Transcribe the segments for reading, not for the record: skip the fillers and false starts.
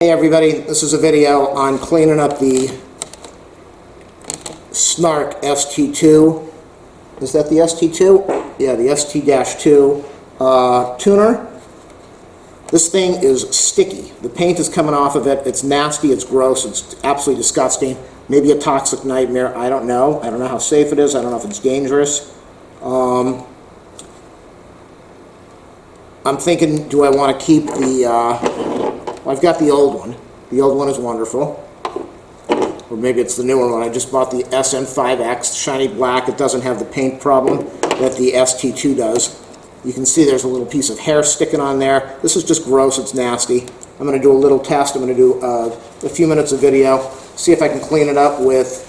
Hey everybody, this is a video on cleaning up the Snark ST-2. Is that the ST-2? Yeah, the ST-2 tuner. This thing is sticky. The paint is coming off of it. It's nasty, it's gross, it's absolutely disgusting. Maybe a toxic nightmare, I don't know. I don't know how safe it is, I don't know if it's dangerous. I'm thinking, do I want to keep the... Well, I've got the old one. The old one is wonderful. Or maybe it's the newer one. I just bought the SN5X, shiny black. It doesn't have the paint problem that the ST-2 does. You can see there's a little piece of hair sticking on there. This is just gross. It's nasty. I'm going to do a little test. I'm going to do a few minutes of video. See if I can clean it up with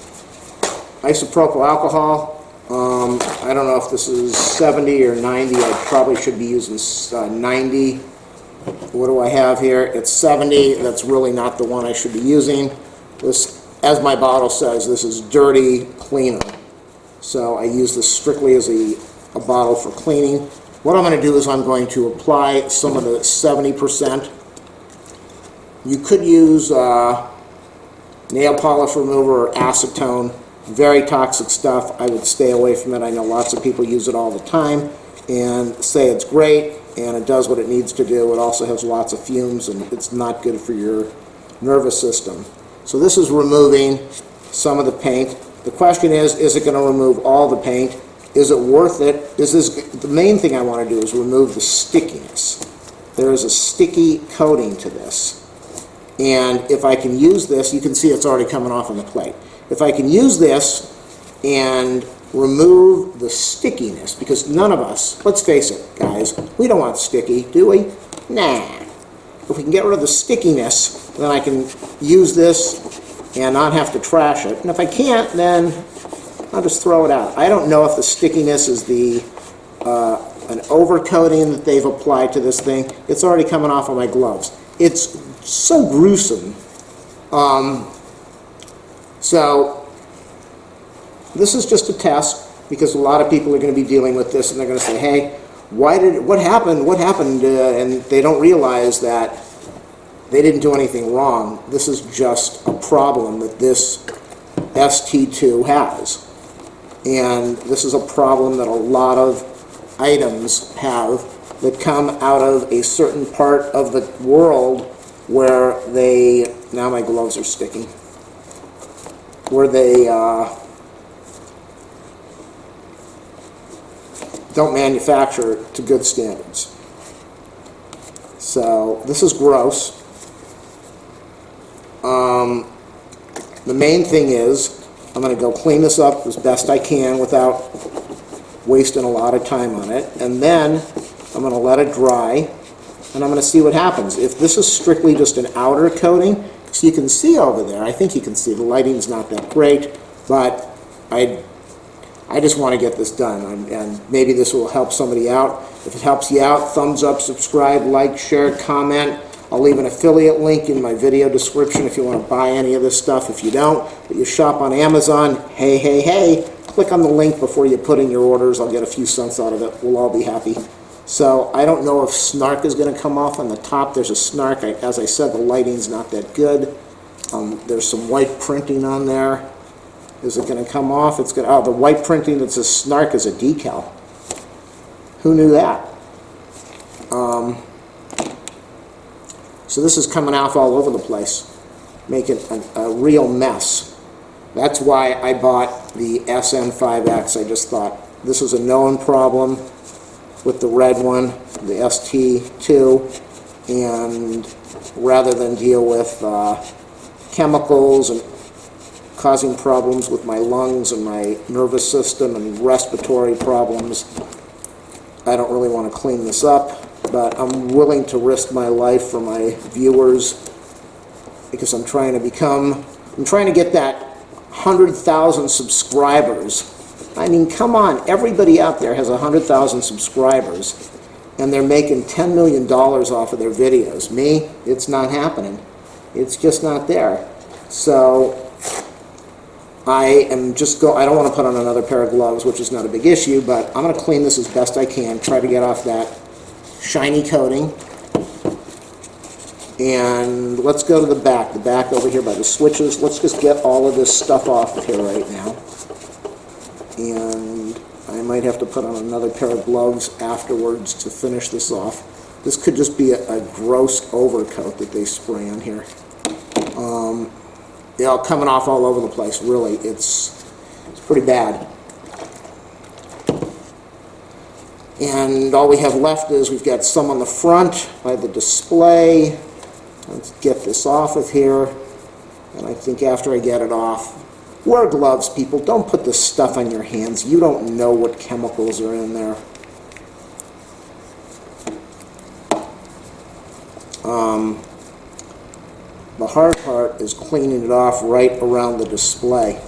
isopropyl alcohol. I don't know if this is 70 or 90. I probably should be using 90. What do I have here? It's 70. That's really not the one I should be using. This, as my bottle says, this is dirty cleaner. So I use this strictly as a bottle for cleaning. What I'm going to do is I'm going to apply some of the 70%. You could use nail polish remover or acetone. Very toxic stuff. I would stay away from it. I know lots of people use it all the time and say it's great. And it does what it needs to do. It also has lots of fumes, and it's not good for your nervous system. So this is removing some of the paint. The question is it going to remove all the paint? Is it worth it? Is this, the main thing I want to do is remove the stickiness. There is a sticky coating to this. And if I can use this, you can see it's already coming off on the plate. If I can use this and remove the stickiness, because none of us, let's face it guys, we don't want sticky, do we? Nah. If we can get rid of the stickiness, then I can use this and not have to trash it. And if I can't, then I'll just throw it out. I don't know if the stickiness is the an overcoating that they've applied to this thing. It's already coming off of my gloves. It's so gruesome. So this is just a test, because a lot of people are going to be dealing with this and they're going to say, hey, what happened, and they don't realize that they didn't do anything wrong. This is just a problem that this ST-2 has. And this is a problem that a lot of items have that come out of a certain part of the world where they, now my gloves are sticking, where they don't manufacture it to good standards. So this is gross. The main thing is I'm going to go clean this up as best I can without wasting a lot of time on it, and then I'm going to let it dry and I'm going to see what happens. If this is strictly just an outer coating, so you can see over there, I think you can see the lighting's not that great, but I just want to get this done, and maybe this will help somebody out. If it helps you out, thumbs up, subscribe, like, share, comment. I'll leave an affiliate link in my video description if you want to buy any of this stuff. If you don't, but you shop on Amazon, hey, click on the link before you put in your orders. I'll get a few cents out of it. We'll all be happy. So I don't know if Snark is going to come off on the top. There's a Snark. As I said, the lighting's not that good. There's some white printing on there. Is it going to come off? It's going to, oh, the white printing that says Snark is a decal. Who knew that? So this is coming off all over the place, making a real mess. That's why I bought the SN5X. I just thought this is a known problem with the red one, the ST-2, and rather than deal with chemicals and causing problems with my lungs and my nervous system and respiratory problems, I don't really want to clean this up, but I'm willing to risk my life for my viewers, because I'm trying to get that 100,000 subscribers. I mean, come on, everybody out there has 100,000 subscribers and they're making $10 million off of their videos. Me, it's not happening. It's just not there. So I don't want to put on another pair of gloves, which is not a big issue, but I'm going to clean this as best I can, try to get off that shiny coating, And let's go to the back over here by the switches. Let's just get all of this stuff off of here right now. And I might have to put on another pair of gloves afterwards to finish this off. This could just be a gross overcoat that they spray on here. You know, coming off all over the place, really. It's pretty bad. And all we have left is we've got some on the front by the display. Let's get this off of here. And I think after I get it off, wear gloves, people. Don't put this stuff on your hands. You don't know what chemicals are in there. The hard part is cleaning it off right around the display.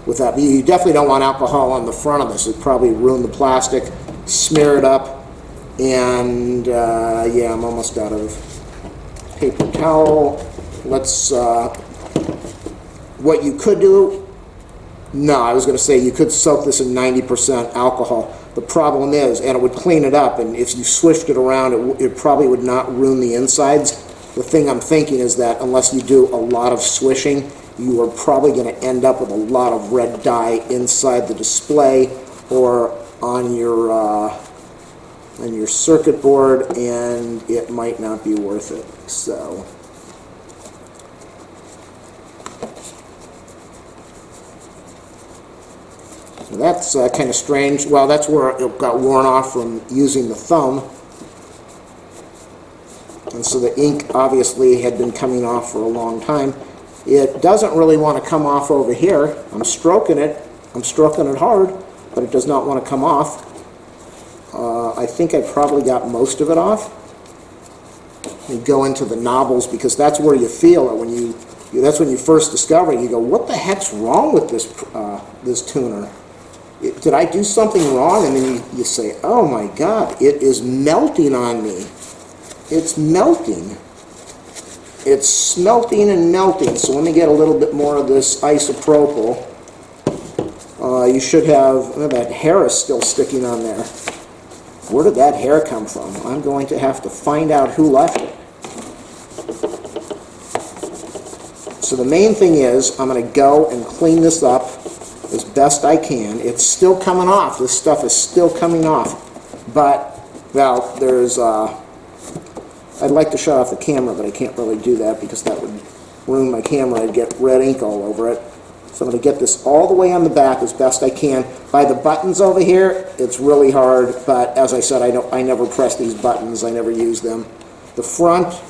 Without, you definitely don't want alcohol on the front of this. It'd probably ruin the plastic, smear it up, and yeah, I'm almost out of paper towel. Let's, what you could do, no, I was going to say you could soak this in 90% alcohol. The problem is, and it would clean it up, and if you swished it around, it probably would not ruin the insides. The thing I'm thinking is that unless you do a lot of swishing, you are probably going to end up with a lot of red dye inside the display or on your circuit board, and it might not be worth it. So that's kind of strange. Well, that's where it got worn off from using the thumb. And so the ink obviously had been coming off for a long time. It doesn't really want to come off over here. I'm stroking it hard, but it does not want to come off. I think I probably got most of it off. You go into the knobbles, because that's where you feel it when that's when you first discover it. You go, what the heck's wrong with this this tuner? Did I do something wrong? And then you say, oh my God, it is melting on me. It's melting. It's smelting and melting. So let me get a little bit more of this isopropyl. You should have, oh, that hair is still sticking on there. Where did that hair come from? I'm going to have to find out who left it. So the main thing is, I'm going to go and clean this up as best I can. It's still coming off. This stuff is still coming off. But, well, there's, I'd like to shut off the camera, but I can't really do that because that would ruin my camera. I'd get red ink all over it. So I'm going to get this all the way on the back as best I can. By the buttons over here, it's really hard, but as I said, I never press these buttons. I never use them. The front,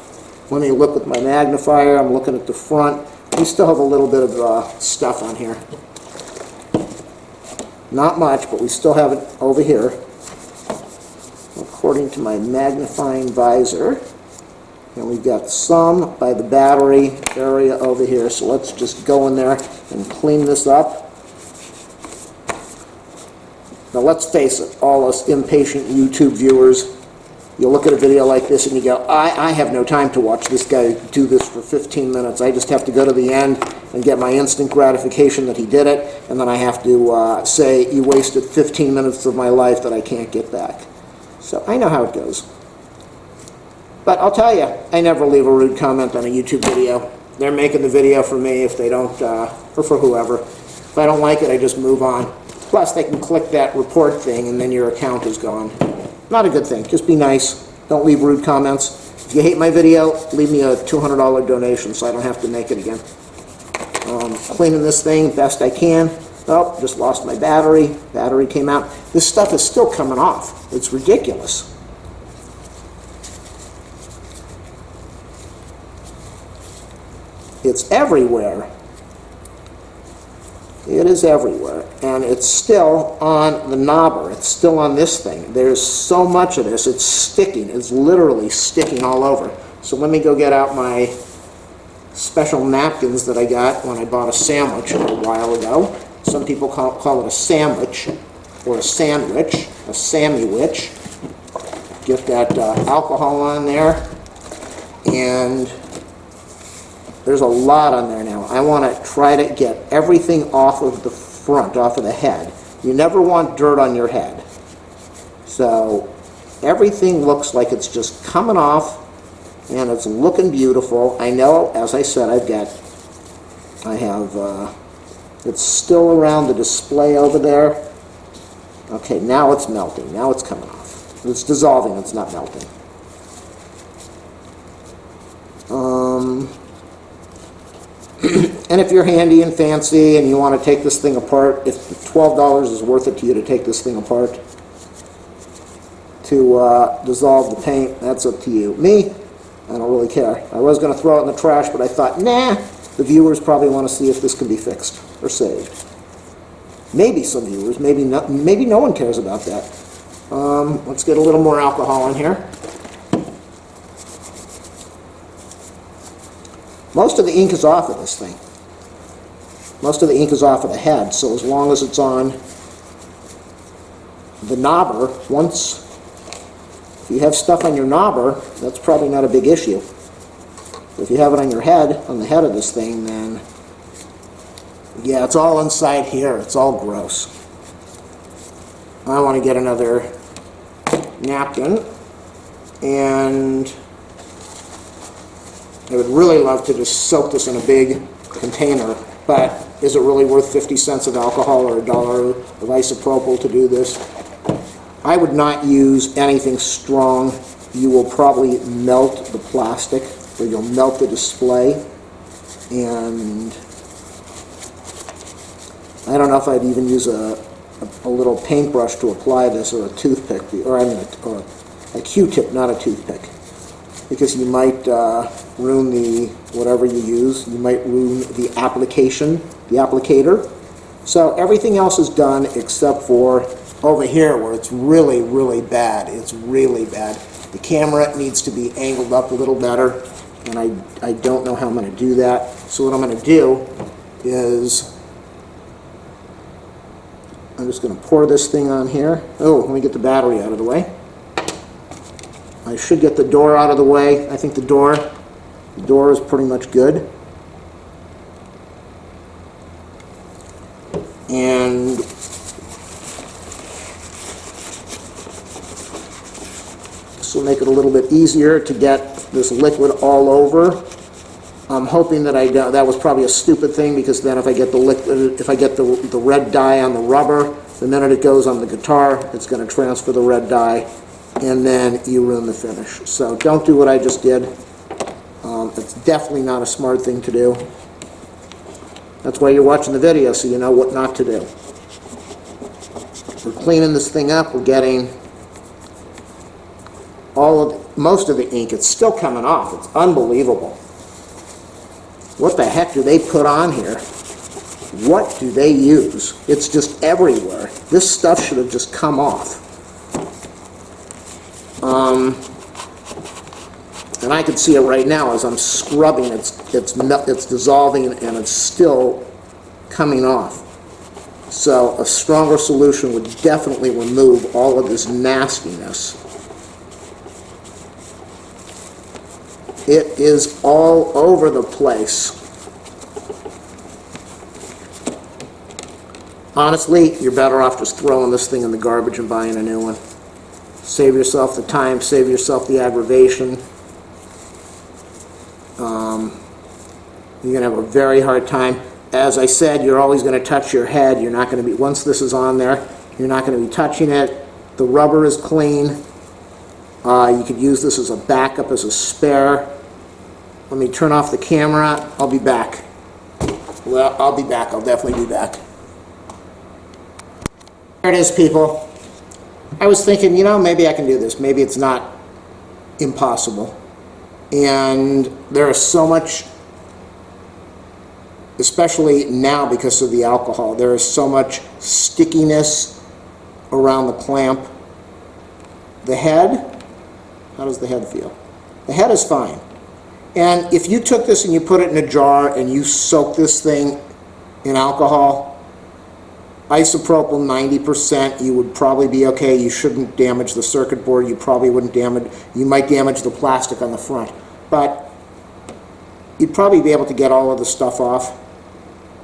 let me look with my magnifier. I'm looking at the front. We still have a little bit of stuff on here. Not much, but we still have it over here. According to my magnifying visor. And we've got some by the battery area over here. So let's just go in there and clean this up. Now let's face it, all us impatient YouTube viewers, you look at a video like this and you go, I have no time to watch this guy do this for 15 minutes. I just have to go to the end and get my instant gratification that he did it, and then I have to say, you wasted 15 minutes of my life that I can't get back. So I know how it goes. But I'll tell you, I never leave a rude comment on a YouTube video. They're making the video for me if they don't, or for whoever. If I don't like it, I just move on. Plus, they can click that report thing and then your account is gone. Not a good thing. Just be nice. Don't leave rude comments. If you hate my video, leave me a $200 donation so I don't have to make it again. Cleaning this thing best I can. Oh, just lost my battery. Battery came out. This stuff is still coming off. It's ridiculous. It's everywhere. It is everywhere. And it's still on the knobber. It's still on this thing. There's so much of this. It's sticking. It's literally sticking all over. So let me go get out my special napkins that I got when I bought a sandwich a while ago. Some people call it a sandwich or a sandwich, a Sammy-wich. Get that alcohol on there. And there's a lot on there now. I want to try to get everything off of the front, off of the head. You never want dirt on your head. So everything looks like it's just coming off and it's looking beautiful. I know, as I said, it's still around the display over there. Okay, now it's melting. Now it's coming off. It's dissolving. It's not melting. And if you're handy and fancy and you want to take this thing apart, if $12 is worth it to you to take this thing apart to dissolve the paint, that's up to you. Me, I don't really care. I was going to throw it in the trash, but I thought, nah, the viewers probably want to see if this can be fixed or saved. Maybe some viewers, maybe no one cares about that. Let's get a little more alcohol in here. Most of the ink is off of this thing. Most of the ink is off of the head, so as long as it's on the knobber, if you have stuff on your knobber, that's probably not a big issue. If you have it on your head, on the head of this thing, then yeah, it's all inside here. It's all gross. I want to get another napkin, and I would really love to just soak this in a big container, but is it really worth 50 cents of alcohol or $1 of isopropyl to do this? I would not use anything strong. You will probably melt the plastic, or you'll melt the display, and I don't know if I'd even use a little paintbrush to apply this, or a toothpick, or a Q-tip, not a toothpick, because you might ruin whatever you use. You might ruin the applicator. So everything else is done except for over here where it's really, really bad. It's really bad. The camera needs to be angled up a little better, and I don't know how I'm going to do that. So what I'm going to do is I'm just going to pour this thing on here. Oh, let me get the battery out of the way. I should get the door out of the way. I think the door is pretty much good. And this will make it a little bit easier to get this liquid all over. I'm hoping that that was probably a stupid thing, because then if I get the liquid, if I get the red dye on the rubber, the minute it goes on the guitar, it's going to transfer the red dye, and then you ruin the finish. So don't do what I just did. It's definitely not a smart thing to do. That's why you're watching the video, so you know what not to do. We're cleaning this thing up. We're getting most of the ink. It's still coming off. It's unbelievable. What the heck do they put on here? What do they use? It's just everywhere. This stuff should have just come off. And I can see it right now as I'm scrubbing. It's dissolving, and it's still coming off. So a stronger solution would definitely remove all of this nastiness. It is all over the place. Honestly, you're better off just throwing this thing in the garbage and buying a new one. Save yourself the time, save yourself the aggravation. You're going to have a very hard time. As I said, you're always going to touch your head. You're not going to be, once this is on there, you're not going to be touching it. The rubber is clean. You could use this as a backup, as a spare. Let me turn off the camera. I'll be back. Well, I'll be back. I'll definitely be back. There it is, people. I was thinking, maybe I can do this. Maybe it's not impossible. And there is so much, especially now because of the alcohol, there is so much stickiness around the clamp. The head, how does the head feel? The head is fine. And if you took this and you put it in a jar and you soak this thing in alcohol, isopropyl 90%, you would probably be okay. You shouldn't damage the circuit board. You probably wouldn't damage, you might damage the plastic on the front. But you'd probably be able to get all of the stuff off,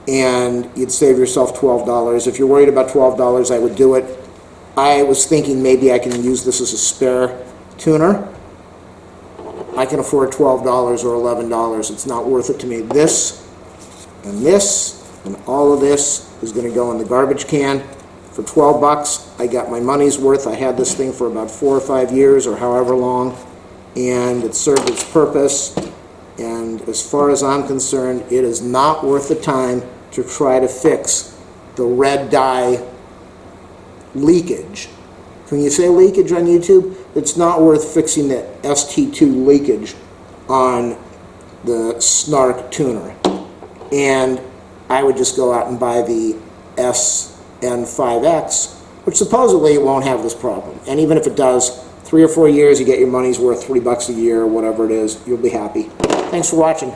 and you'd save yourself $12. If you're worried about $12, I would do it. I was thinking maybe I can use this as a spare tuner. I can afford $12 or $11. It's not worth it to me. This and all of this is going to go in the garbage can. For 12 bucks, I got my money's worth. I had this thing for about 4 or 5 years or however long, and it served its purpose. And as far as I'm concerned, it is not worth the time to try to fix the red dye leakage. When you say leakage on YouTube, it's not worth fixing the ST-2 leakage on the Snark tuner. And I would just go out and buy the SN5X, which supposedly it won't have this problem. And even if it does, 3 or 4 years, you get your money's worth, $3 a year, or whatever it is, you'll be happy. Thanks for watching.